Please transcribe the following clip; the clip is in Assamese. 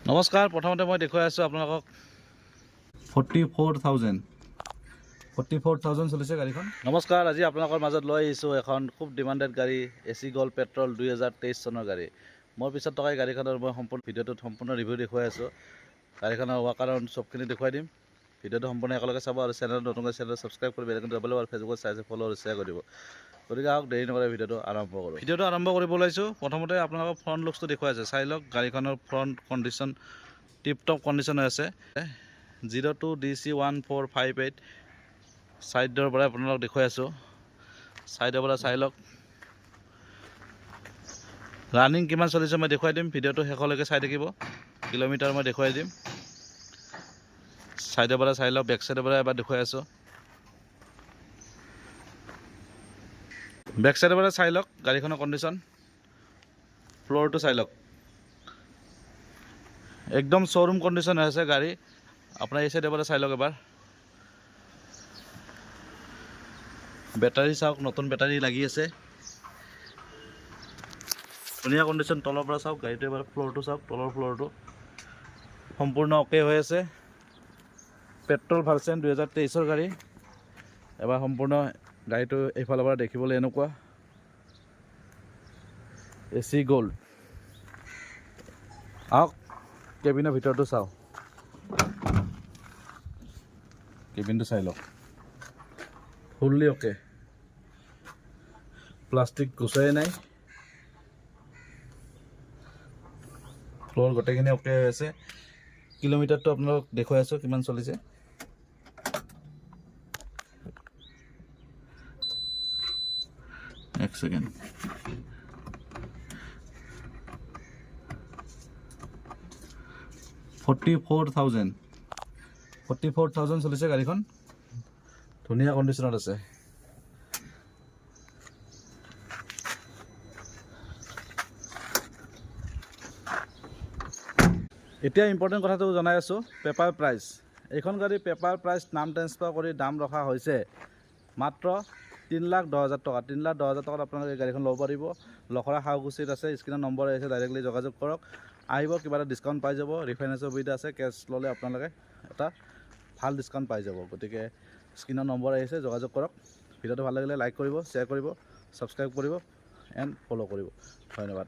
নমস্কাৰ প্ৰথমতে মই দেখুৱাই আছোঁ আপোনালোকক 44,000 চলিছে গাড়ীখন। নমস্কাৰ, আজি আপোনালোকৰ মাজত লৈ আহিছোঁ এখন খুব ডিমাণ্ডেড গাড়ী AC Gold পেট্ৰল 2023 চনৰ গাড়ী। মোৰ পিছত থকা এই গাড়ীখনৰ মই ভিডিঅ'টোত সম্পূৰ্ণ ৰিভিউ দেখুৱাই আছোঁ। গাড়ীখনৰ ৱাকাৰণ চবখিনি দেখুৱাই দিম। ভিডিঅ'টো সম্পূৰ্ণ একেলগে চাব আৰু চেনেল নতুনকৈ চেনেল ছাবস্ক্ৰাইব কৰি বেল আইকনটো দবাব আৰু ফেচবুকত চাই ফ'ল' আৰু শ্বেয়াৰ কৰি দিব। গতিকে আহক দেৰি নকৰে ভিডিঅ'টো আৰম্ভ কৰোঁ। ভিডিঅ'টো আৰম্ভ কৰিব ওলাইছোঁ। প্ৰথমতে আপোনালোকক ফ্ৰণ্ট লুকছটো দেখুৱাই আছে, চাই লওক। গাড়ীখনৰ ফ্ৰণ্ট কণ্ডিশ্যন টিপটপ কণ্ডিশ্যন হৈ আছে। 02 DC 1458 ছাইডৰ পৰা আপোনালোকক দেখুৱাই আছোঁ। ছাইডৰ পৰা চাই লওক। ৰানিং কিমান চলিছে মই দেখুৱাই দিম। ভিডিঅ'টো শেষলৈকে চাই থাকিব। কিলোমিটাৰ মই দেখুৱাই দিম। ছাইডৰ পৰা চাই লওক। বেক ছাইডৰ পৰা এবাৰ দেখুৱাই আছোঁ। বেক ছাইডৰ পৰা চাই লওক গাড়ীখনৰ কণ্ডিশ্যন। ফ্ল'ৰটো চাই লওক, একদম শ্ব'ৰুম কণ্ডিশ্যন হৈ আছে গাড়ী। আপোনাৰ এই ছাইডৰ পৰা চাই লওক এবাৰ। বেটাৰী চাওক, নতুন বেটাৰী লাগি আছে, ধুনীয়া কণ্ডিশ্যন। তলৰ পৰা চাওক গাড়ীটো এবাৰ। ফ্ল'ৰটো চাওক, তলৰ ফ্ল'ৰটো সম্পূৰ্ণ অ'কে হৈ আছে। পেট্ৰল ভাৰ্চন 2023 গাড়ী। এবাৰ সম্পূৰ্ণ গাড়ীটো এইফালৰ পৰা দেখিবলৈ এনেকুৱা। AC Gold। আহক কেবিনৰ ভিতৰটো চাওঁ। কেবিনটো চাই লওক, ফুল্লি অ'কে। প্লাষ্টিক গুচাই নাই। ফ্ল'ৰ গোটেইখিনি অ'কে হৈ আছে। কিলোমিটাৰটো আপোনালোকক দেখুৱাই আছোঁ কিমান চলিছে। এক ছেকেণ্ড। $44,000 চলিছে গাড়ীখন। ধুনীয়া কণ্ডিশ্যনত আছে। এতিয়া ইম্পৰ্টেণ্ট কথাটো জনাই আছোঁ, পেপাৰ প্ৰাইচ। এইখন গাড়ী পেপাৰ প্ৰাইচ নাম ট্ৰেন্সফাৰ কৰি দাম ৰখা হৈছে মাত্ৰ 3,10,000 টকা। 3,10,000 টকাত আপোনালোকে এই গাড়ীখন ল'ব পাৰিব। লখৰা শালকুছিত আছে। স্ক্ৰীনৰ নম্বৰ আহিছে, ডাইৰেক্টলি যোগাযোগ কৰক। আহিব, কিবা এটা ডিছকাউণ্ট পাই যাব। ৰিফাইনেন্সৰ সুবিধা আছে। কেছ ল'লে আপোনালোকে এটা ভাল ডিছকাউণ্ট পাই যাব। গতিকে স্ক্ৰীনৰ নম্বৰ আহিছে, যোগাযোগ কৰক। ভিডিঅ'টো ভাল লাগিলে লাইক কৰিব, শ্বেয়াৰ কৰিব, ছাবস্ক্ৰাইব কৰিব এণ্ড ফ'ল' কৰিব। ধন্যবাদ।